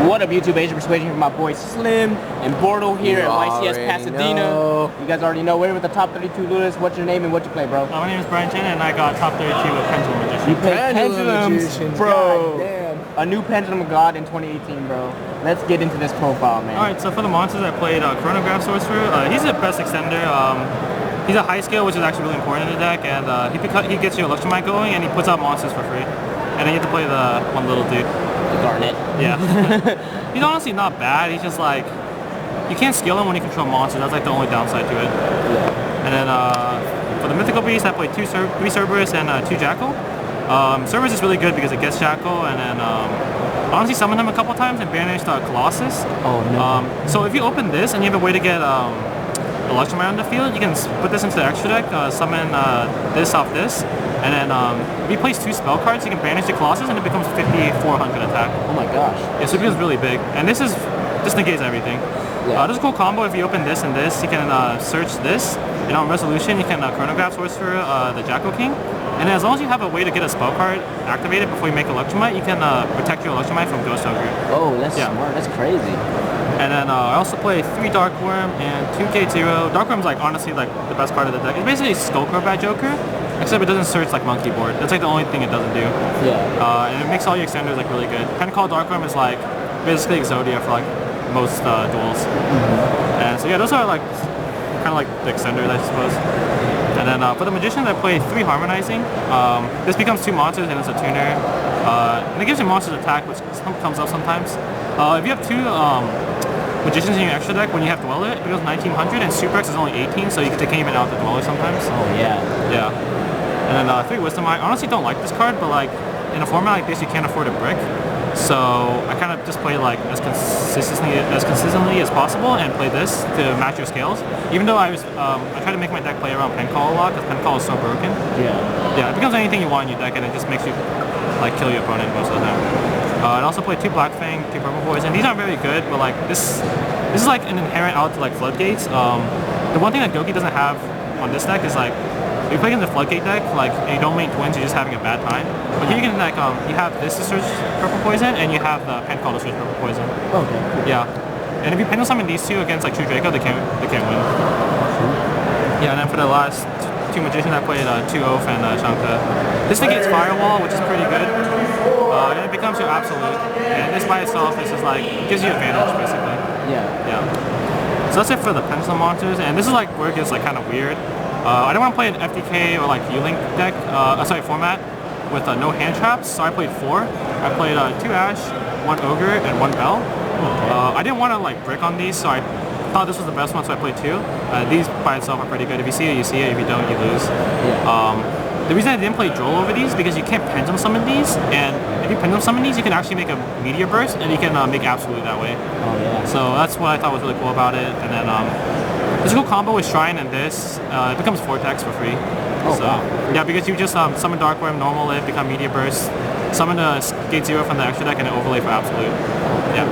What up, YouTube? Asian Persuasion from my boy Slim and Bordo here at YCS Pasadena. You guys already know we're with the top 32 list. What's your name and what you play, bro? My name is Chen, and I got top 32 with Pendulum Magician. You play Pendulums, bro. A new Pendulum God in 2018, bro. Let's get into this profile, man. Alright, so for the monsters, I played Chronograph Sorcerer. He's the best extender. He's a high scale, which is actually really important in the deck, and he gets your Electromite going, and he puts out monsters for free. And then you have to play the one little dude. The Garnet. Yeah. He's honestly not bad. He's just like, you can't scale him when you control monsters. That's like the only downside to it. Yeah. And then for the Mythical Beast, I played 3 Cerberus and 2 Jackal. Cerberus is really good because it gets Jackal, and then honestly summon him a couple times and banish the Colossus. Oh no. So if you open this and you have a way to get Electromite on the field, you can put this into the extra deck, summon this off this, and then if you place 2 spell cards, you can banish the Colossus and it becomes 5400 attack. Oh my gosh. Yeah, so it becomes really big. And this negates everything. Yeah. This is a cool combo. If you open this and this, you can search this, and on Resolution you can Chronograph Sorcerer the Jackal King. And as long as you have a way to get a spell card activated before you make Electromite, you can protect your Electromite from Ghost Ogre. Oh, that's smart. That's crazy. And then I also play 3 Dark Worm and 2 Gate Zero. Dark Worm's like honestly like the best card of the deck. It's basically Skullcrow by Joker, except it doesn't search like Monkey Board. That's like the only thing it doesn't do. Yeah. And it makes all your extenders like really good. Pentacall Dark Worm is like basically Exodia for like most duels. And so yeah, those are like kind of like the extenders, I suppose. And then for the Magicians, I play 3 Harmonizing. This becomes 2 monsters and it's a tuner. And it gives you monsters attack, which comes up sometimes. If you have 2 Magicians in your extra deck, when you have Dweller, it becomes 1900, and Super X is only 18, so you can't even out the Dweller sometimes. Oh yeah. Yeah. And then 3 Wisdom. I honestly don't like this card, but like in a format like this, you can't afford a brick. So I kind of just play like as consistently as possible and play this to match your scales. Even though I try to make my deck play around Pencall a lot because Pencall is so broken. Yeah. Yeah, it becomes anything you want in your deck and it just makes you like kill your opponent most of the time. And also play 2 Black Fang, 2 Purple Poison. These aren't very good, but like this is like an inherent out to like Floodgates. The one thing that Goki doesn't have on this deck is like, if you play in the Floodgate deck, like, and you don't main twins, you're just having a bad time. But here you can, like, you have this to search Purple Poison, and you have the Pencall to search Purple Poison. Okay. Yeah. And if you Pendulum summon these 2 against, like, True Draco, they can't win. Yeah, and then for the last 2 Magicians, I played 2 Oath and Shanka. This negates Firewall, which is pretty good. And it becomes your Absolute. And this by itself is just, like, gives you advantage, basically. Yeah. Yeah. So that's it for the Pendulum monsters, and this is, like, where it gets, like, kind of weird. I don't want to play an FDK or like U-Link deck, format with no hand traps, so I played 4. I played 2 Ash, 1 Ogre, and 1 Bell. I didn't want to like brick on these, so I thought this was the best one, so I played 2. These by itself are pretty good. If you see it, you see it. If you don't, you lose. Yeah. The reason I didn't play Droll over these because you can't Pendulum summon these, and if you Pendulum summon these, you can actually make a Meteor Burst, and you can make Absolute that way. Oh yeah. So that's what I thought was really cool about it, and then there's a cool combo with Shrine and this. It becomes Vortex for free. Oh, so, wow. Yeah, because you just summon Dark Worm, normal it, become Meteor Burst, summon a Gate Zero from the extra deck, and an overlay for Absolute. Yeah.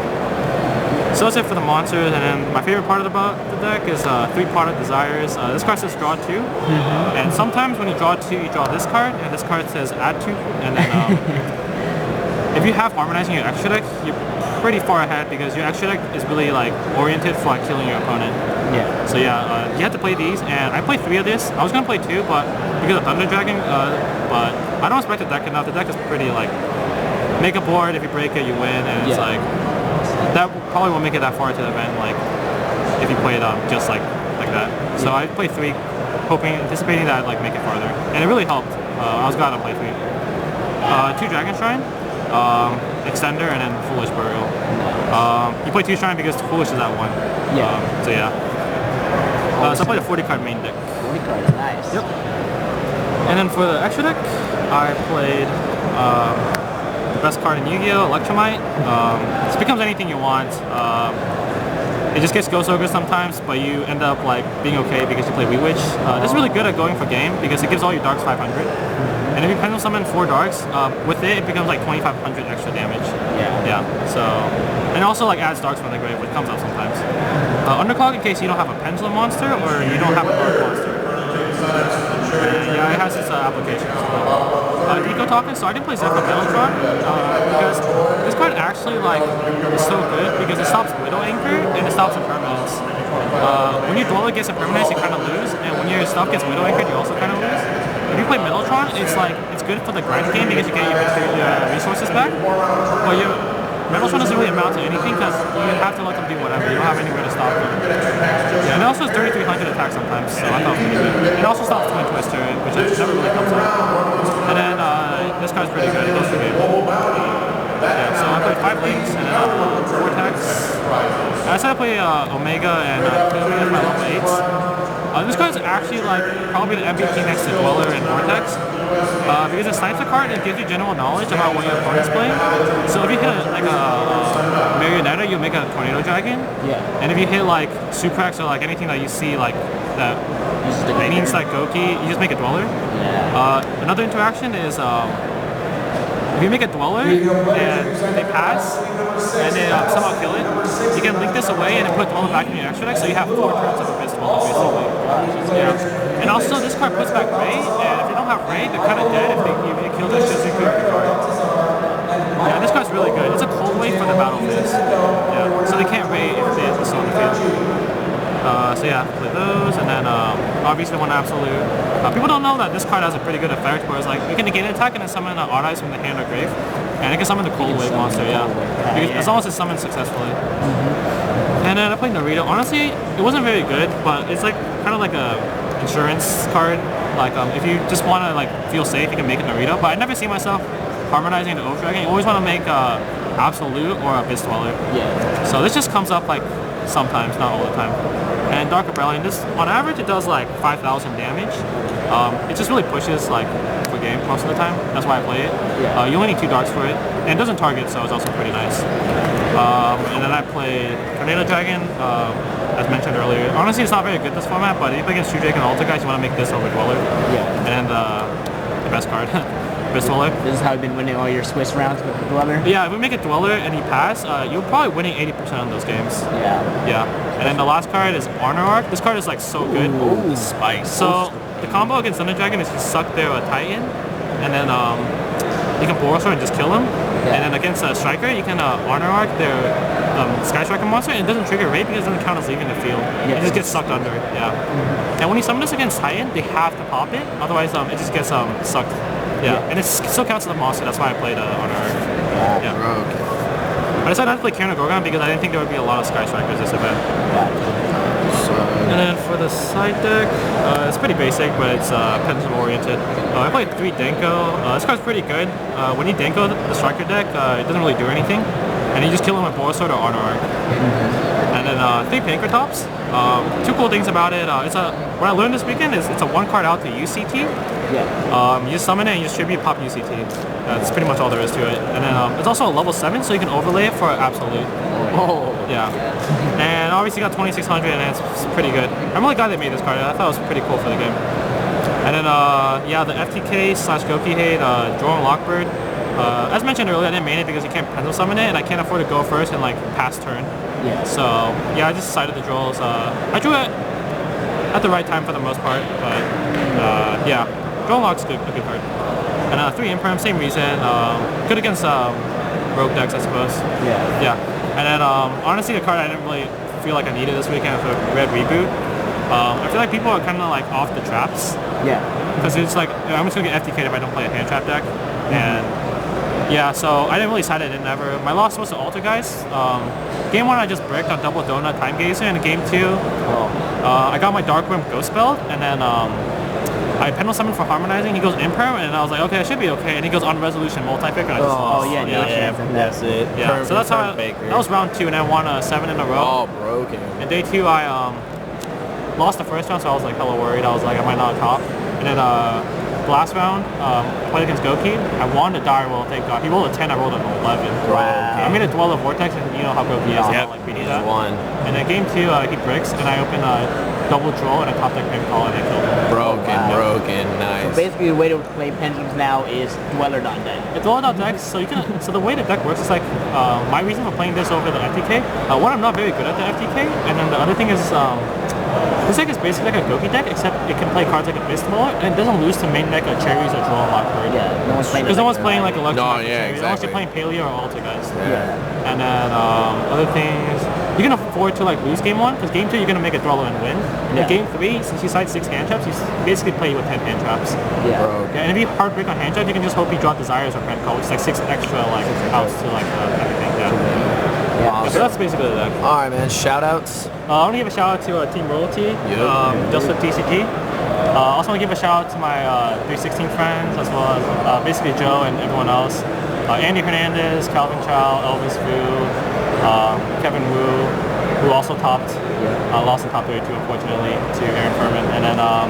So that's it for the monsters, and then my favorite part about the deck is 3 Product Desires. This card says draw 2, and sometimes when you draw 2, you draw this card, and this card says add 2, and then if you have Harmonizing your extra deck, you're pretty far ahead because your extra deck is really like oriented for like killing your opponent. Yeah. So yeah, you have to play these, and I played 3 of this. I was gonna play 2, but because of Thunder Dragon, but I don't respect the deck enough. The deck is pretty like, make a board, if you break it, you win, and it's like, that probably won't make it that far to the event, like, if you play it just like that. So I played 3, anticipating that I'd like make it farther, and it really helped. I was glad I played 3. 2 Dragon Shrine, Extender, and then Foolish Burial. You play 2 Shrine because Foolish is at 1. Yeah. So yeah. So I played a 40 card main deck. 40 cards, nice. Yep. And then for the extra deck, I played the best card in Yu-Gi-Oh! Electromite. This becomes anything you want. It just gets Ghost Ogre sometimes, but you end up like being okay because you play Wee-Witch. This is really good at going for game because it gives all your darks 500. And if you Pendulum summon 4 darks, with it becomes like 2500 extra damage. Yeah. So, and also like adds darks from the grave, which comes out sometimes. Underclock in case you don't have a Pendulum monster or you don't have a dark monster. Yeah, it has its applications. Deco talking, so I didn't play Zephyr Mellotron because this card actually like is so good because it stops Widow Anchor and it stops Impermanence. When your Dweller gets Impermanence, you kind of lose, and when your stuff gets Widow Anchored, you also kind of lose. If you play Mellotron, it's good for the grind game because you get your resources back, but your Mellotron doesn't really amount to anything because you have to let them do whatever. You don't have anywhere to stop them. Yeah, and it also has 3,300 attack sometimes, so I thought it was pretty good. It also stops Twin Twister, which never really comes up. And then this card's pretty good. It goes for game. Yeah, so I played 5 links and then Vortex. I decided to play Omega and Pendulum as my level 8s. This card is actually like probably the MVP next to Dweller and Vortex. Because it snipes a card and it gives you general knowledge about what your opponent's playing. So if you hit like a Marionetta, you'll make a Tornado Dragon. Yeah. And if you hit like Suprax or like anything that you see like that means like Goki, you just make a Dweller. Yeah. Another interaction is if you make a Dweller and they pass and they somehow kill it, you can link this away and then put Dweller back in your extra deck, so you have 4 turns of Abyss Dweller basically. Yeah. And also this card puts back Ray, and if they don't have Ray, they're kind of dead if they kill the Shizuku card. Yeah, this card's really good. It's a cold wave for the battle phase. Yeah. So they can't Ray if they have this on the field. So yeah, play those, and then obviously one Absolute. People don't know that this card has a pretty good effect, where it's like you can negate an attack and then summon an Odd Eyes from the hand or grave, and it can summon the Cold Wave monster, as long as it's summoned successfully. And then I played Naruto. Honestly, it wasn't very good, but it's like kind of like a insurance card. Like if you just want to like feel safe, you can make a Naruto. But I never see myself harmonizing the Oath Dragon. You always want to make Absolute or Abyss Dweller. Yeah. So this just comes up like sometimes, not all the time. And Dark Rebellion, this on average it does like 5,000 damage. It just really pushes like for game most of the time. That's why I play it. You only need 2 darks for it, and it doesn't target, so it's also pretty nice. And then I play Tornado Dragon, as mentioned earlier. Honestly, it's not very good this format, but if you play against True Drake and Alta guys, you want to make this over Dweller. Yeah. And the best card. Dweller. This is how you've been winning all your Swiss rounds with the Dweller? Yeah, if we make a Dweller and he pass, you're probably winning 80% of those games. Yeah. And then the last card is Honor Arc. This card is like so good. Ooh, spice. So the combo against Thunder Dragon is you suck their Titan, and then you can Borosor and just kill him. And then against a Striker, you can Honor Arc their Sky Striker monster, and it doesn't trigger raid because it doesn't count as leaving the field. It just gets sucked under. And when you summon this against Titan, they have to pop it, otherwise it just gets sucked. And it still counts as a monster, that's why I played Honor Arc. I decided not to play Karen Gorgon because I didn't think there would be a lot of Sky Strikers this event. And then for the side deck, it's pretty basic, but it's Pendulum oriented. I played 3 Denko. This card's pretty good. When you Denko the Striker deck, it doesn't really do anything. And you just kill him with Borosor or Honor Arc. And then 3 Pankratops. 2 cool things about it. What I learned this weekend is it's a 1 card out to UCT. You just summon it and you just tribute pop UCT. That's pretty much all there is to it. And then it's also a level 7, so you can overlay it for Absolute. And obviously you got 2600 and it's pretty good. I'm really glad they made this card. I thought it was pretty cool for the game. And then the FTK / Goki Hate, Drone Lockbird. As mentioned earlier, I didn't main it because you can't Pendulum summon it, and I can't afford to go first and like pass turn. So I just decided to draw. I drew it at the right time for the most part, but Drone Lock's a good card. And 3 Imperm, same reason. Good against rogue decks, I suppose. And then honestly, a card I didn't really feel like I needed this weekend for Red Reboot. I feel like people are kind of like off the traps. Because it's like I'm just gonna get FTK'd if I don't play a hand trap deck, and so I didn't really side it in ever. My loss was to Alter guys. Game 1 I just bricked on Double Donut Time Gazer, and in Game 2 I got my Dark Worm Ghost Spelled, and then I Pendulum Summon for Harmonizing. He goes Imperm, and I was like, okay, I should be okay. And he goes On Resolution Multi-Pick, and I just lost. That's it. So that's how that was round 2, and I won 7 in a row. All broken. And day 2 I lost the first round, so I was like hella worried. I was like, I might not top. And then last round, played against Goki. I won the dire roll, thank God. He rolled a 10, I rolled an 11. Wow. I made a Dweller Vortex, and you know how Goki is. Like, we need that. And then game 2, he bricks, and I open a double draw and a top deck Grim Call, and I killed him. Broken, nice. So basically the way to play Pendulums now is Dweller.deck. It's Dweller.deck, so you can. So the way the deck works is like, my reason for playing this over the FTK, one, I'm not very good at the FTK, and then the other thing is, This deck is basically like a Goki deck, except it can play cards like a Fist Mauler, and it doesn't lose to main deck of Cherries or Draw Lock Bird. Yeah, no one's playing. Because no one's playing like Electro. No, yeah, Cherries. Unless exactly. you're playing Paleo or Alter guys. Yeah. And then other things, you can afford to like lose game 1, because game 2 you're gonna make a Dwello and win. Yeah. But game 3, since you side 6 hand traps, you basically play with 10 hand traps. Yeah. Bro. Yeah, and if you hard break on hand trap, you can just hope you draw Desires or Red Call, which is like 6 extra like outs to like everything. Yeah. So that's basically the deck. Alright, man. Shoutouts. I want to give a shout out to Team Royalty, just with TCG. Also want to give a shout out to my 316 friends, as well as basically Joe and everyone else. Andy Hernandez, Calvin Chow, Elvis Vu, Kevin Wu, who also topped, lost in top 32 unfortunately to Aaron Furman. And then I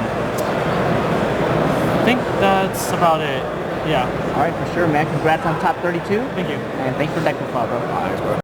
think that's about it. Yeah. All right, for sure, man. Congrats on top 32. Thank you. And thanks for deck before, bro. Thanks, bro.